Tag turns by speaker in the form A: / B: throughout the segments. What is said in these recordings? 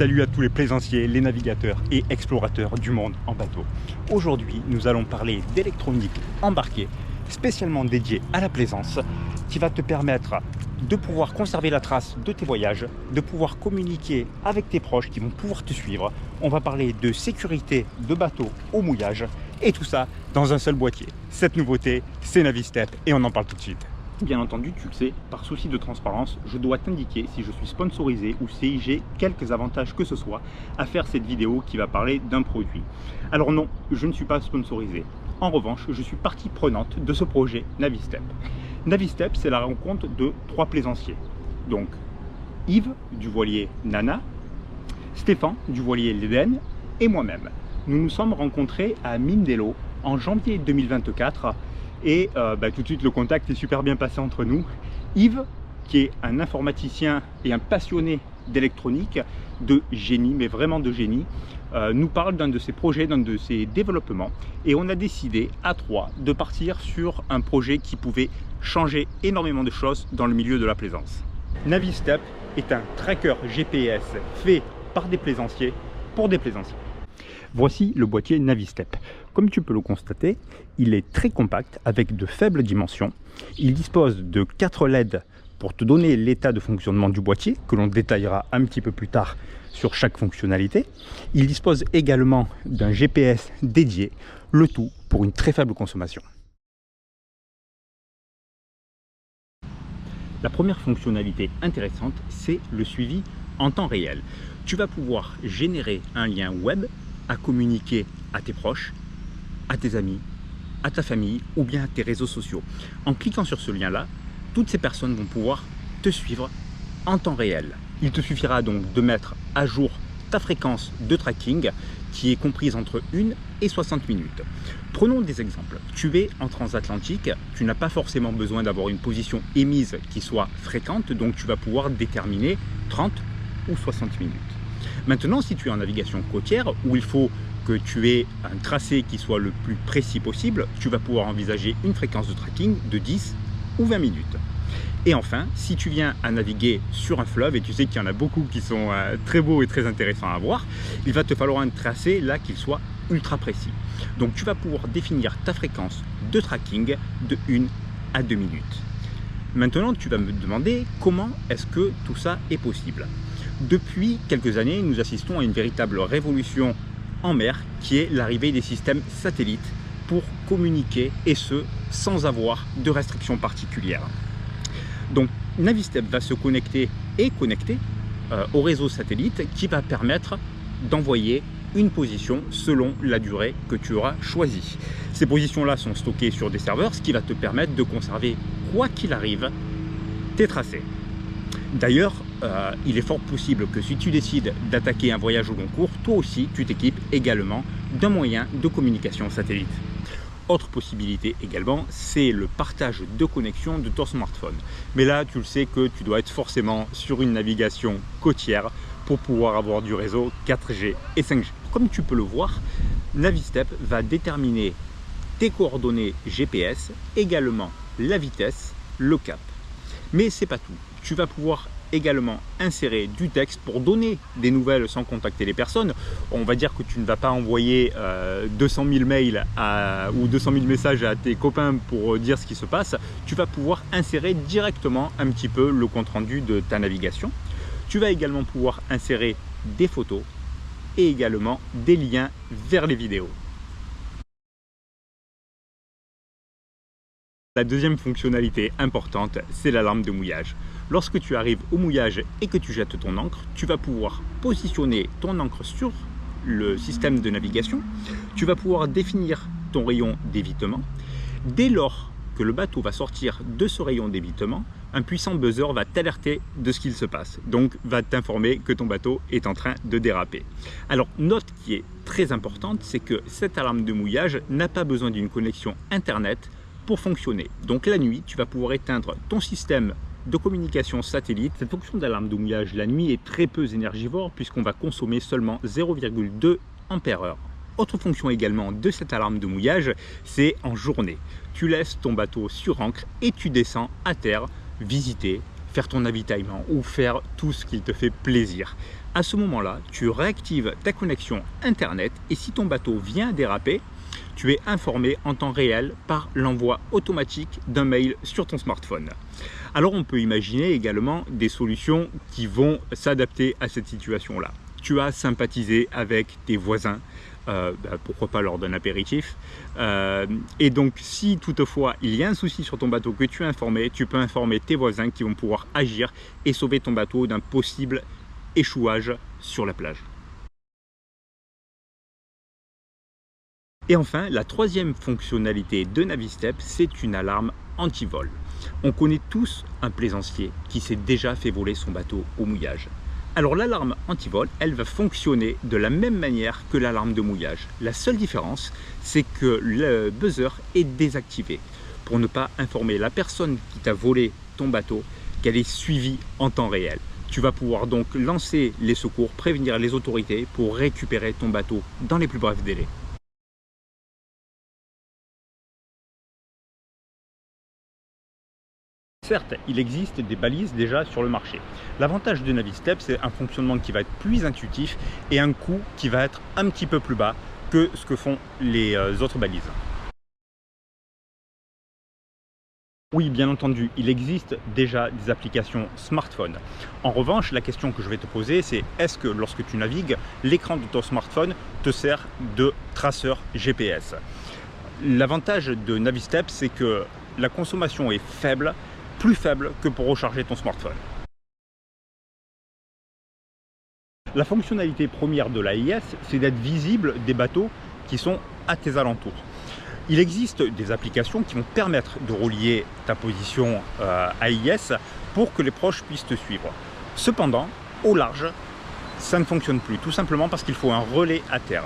A: Salut à tous les plaisanciers, les navigateurs et explorateurs du monde en bateau. Aujourd'hui, nous allons parler d'électronique embarquée, spécialement dédiée à la plaisance, qui va te permettre de pouvoir conserver la trace de tes voyages, de pouvoir communiquer avec tes proches qui vont pouvoir te suivre. On va parler de sécurité de bateau au mouillage et tout ça dans un seul boîtier. Cette nouveauté, c'est Navistep et on en parle tout de suite. Bien entendu, tu le sais, par souci de transparence, je dois t'indiquer si je suis sponsorisé ou si j'ai quelques avantages que ce soit à faire cette vidéo qui va parler d'un produit. Alors non, je ne suis pas sponsorisé. En revanche, je suis partie prenante de ce projet Navistep. Navistep, c'est la rencontre de 3 plaisanciers. Donc, Yves, du voilier Nana, Stéphane, du voilier l'Eden, et moi-même. Nous nous sommes rencontrés à Mindelo en janvier 2024 et tout de suite le contact est super bien passé entre nous. Yves, qui est un informaticien et un passionné d'électronique, de génie, mais vraiment de génie, nous parle d'un de ses projets, d'un de ses développements, et on a décidé à 3 de partir sur un projet qui pouvait changer énormément de choses dans le milieu de la plaisance. Navistep est un tracker GPS fait par des plaisanciers pour des plaisanciers. Voici le boîtier Navistep. Comme tu peux le constater, il est très compact avec de faibles dimensions. Il dispose de 4 LED pour te donner l'état de fonctionnement du boîtier, que l'on détaillera un petit peu plus tard sur chaque fonctionnalité. Il dispose également d'un GPS dédié, le tout pour une très faible consommation. La première fonctionnalité intéressante, c'est le suivi en temps réel. Tu vas pouvoir générer un lien web à communiquer à tes proches, à tes amis, à ta famille ou bien à tes réseaux sociaux. En cliquant sur ce lien-là, toutes ces personnes vont pouvoir te suivre en temps réel. Il te suffira donc de mettre à jour ta fréquence de tracking qui est comprise entre 1 et 60 minutes. Prenons des exemples. Tu es en transatlantique, tu n'as pas forcément besoin d'avoir une position émise qui soit fréquente, donc tu vas pouvoir déterminer 30 ou 60 minutes. Maintenant, si tu es en navigation côtière, où il faut que tu aies un tracé qui soit le plus précis possible, tu vas pouvoir envisager une fréquence de tracking de 10 ou 20 minutes. Et enfin, si tu viens à naviguer sur un fleuve, et tu sais qu'il y en a beaucoup qui sont très beaux et très intéressants à voir, il va te falloir un tracé là qu'il soit ultra précis. Donc tu vas pouvoir définir ta fréquence de tracking de 1 à 2 minutes. Maintenant, tu vas me demander comment est-ce que tout ça est possible. Depuis quelques années, nous assistons à une véritable révolution en mer qui est l'arrivée des systèmes satellites pour communiquer, et ce, sans avoir de restrictions particulières. Donc Navistep va se connecter et connecter au réseau satellite qui va permettre d'envoyer une position selon la durée que tu auras choisie. Ces positions-là sont stockées sur des serveurs, ce qui va te permettre de conserver, quoi qu'il arrive, tes tracés. D'ailleurs, il est fort possible que si tu décides d'attaquer un voyage au long cours, toi aussi tu t'équipes également d'un moyen de communication satellite. Autre possibilité également, c'est le partage de connexion de ton smartphone. Mais là, tu le sais que tu dois être forcément sur une navigation côtière pour pouvoir avoir du réseau 4G et 5G. Comme tu peux le voir, Navistep va déterminer tes coordonnées GPS, également la vitesse, le cap. Mais c'est pas tout. Tu vas pouvoir également insérer du texte pour donner des nouvelles sans contacter les personnes. On va dire que tu ne vas pas envoyer 200 000 mails ou 200 000 messages à tes copains pour dire ce qui se passe. Tu vas pouvoir insérer directement un petit peu le compte-rendu de ta navigation. Tu vas également pouvoir insérer des photos et également des liens vers les vidéos. La deuxième fonctionnalité importante, c'est l'alarme de mouillage. Lorsque tu arrives au mouillage et que tu jettes ton ancre, tu vas pouvoir positionner ton ancre sur le système de navigation. Tu vas pouvoir définir ton rayon d'évitement. Dès lors que le bateau va sortir de ce rayon d'évitement, un puissant buzzer va t'alerter de ce qu'il se passe. Donc, va t'informer que ton bateau est en train de déraper. Alors, note qui est très importante, c'est que cette alarme de mouillage n'a pas besoin d'une connexion Internet pour fonctionner. Donc la nuit, tu vas pouvoir éteindre ton système de communication satellite. Cette fonction d'alarme de mouillage la nuit est très peu énergivore puisqu'on va consommer seulement 0,2 ampères-heure. Autre fonction également de cette alarme de mouillage, c'est en journée. Tu laisses ton bateau sur ancre et tu descends à terre visiter, faire ton avitaillement ou faire tout ce qui te fait plaisir. À ce moment-là, tu réactives ta connexion Internet et si ton bateau vient à déraper, tu es informé en temps réel par l'envoi automatique d'un mail sur ton smartphone. Alors on peut imaginer également des solutions qui vont s'adapter à cette situation-là. Tu as sympathisé avec tes voisins, pourquoi pas lors d'un apéritif. Et donc si toutefois il y a un souci sur ton bateau que tu es informé, tu peux informer tes voisins qui vont pouvoir agir et sauver ton bateau d'un possible échouage sur la plage. Et enfin, la troisième fonctionnalité de Navistep, c'est une alarme anti-vol. On connaît tous un plaisancier qui s'est déjà fait voler son bateau au mouillage. Alors l'alarme anti-vol, elle va fonctionner de la même manière que l'alarme de mouillage. La seule différence, c'est que le buzzer est désactivé pour ne pas informer la personne qui t'a volé ton bateau qu'elle est suivie en temps réel. Tu vas pouvoir donc lancer les secours, prévenir les autorités pour récupérer ton bateau dans les plus brefs délais. Certes, il existe des balises déjà sur le marché. L'avantage de Navistep, c'est un fonctionnement qui va être plus intuitif et un coût qui va être un petit peu plus bas que ce que font les autres balises. Oui, bien entendu, il existe déjà des applications smartphone. En revanche, la question que je vais te poser, c'est est-ce que lorsque tu navigues, l'écran de ton smartphone te sert de traceur GPS? L'avantage de Navistep, c'est que la consommation est faible, plus faible que pour recharger ton smartphone. La fonctionnalité première de l'AIS, c'est d'être visible des bateaux qui sont à tes alentours. Il existe des applications qui vont permettre de relier ta position AIS pour que les proches puissent te suivre. Cependant, au large, ça ne fonctionne plus, tout simplement parce qu'il faut un relais à terre.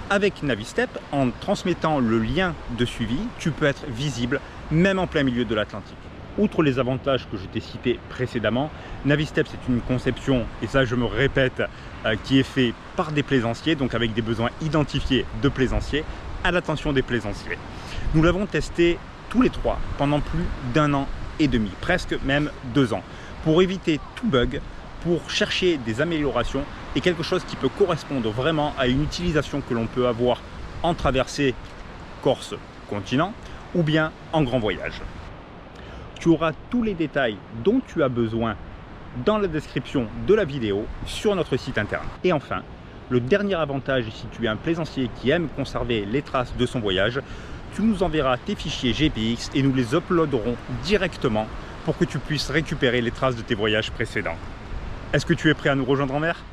A: Avec Navistep, en transmettant le lien de suivi, tu peux être visible même en plein milieu de l'Atlantique. Outre les avantages que je t'ai cités précédemment, Navistep c'est une conception, et ça je me répète, qui est fait par des plaisanciers, donc avec des besoins identifiés de plaisanciers, à l'attention des plaisanciers. Nous l'avons testé tous les trois pendant plus d'1 an et demi, presque même 2 ans, pour éviter tout bug, pour chercher des améliorations et quelque chose qui peut correspondre vraiment à une utilisation que l'on peut avoir en traversée Corse-continent ou bien en grand voyage. Tu auras tous les détails dont tu as besoin dans la description de la vidéo sur notre site internet. Et enfin, le dernier avantage, si tu es un plaisancier qui aime conserver les traces de son voyage, tu nous enverras tes fichiers GPX et nous les uploaderons directement pour que tu puisses récupérer les traces de tes voyages précédents. Est-ce que tu es prêt à nous rejoindre en mer ?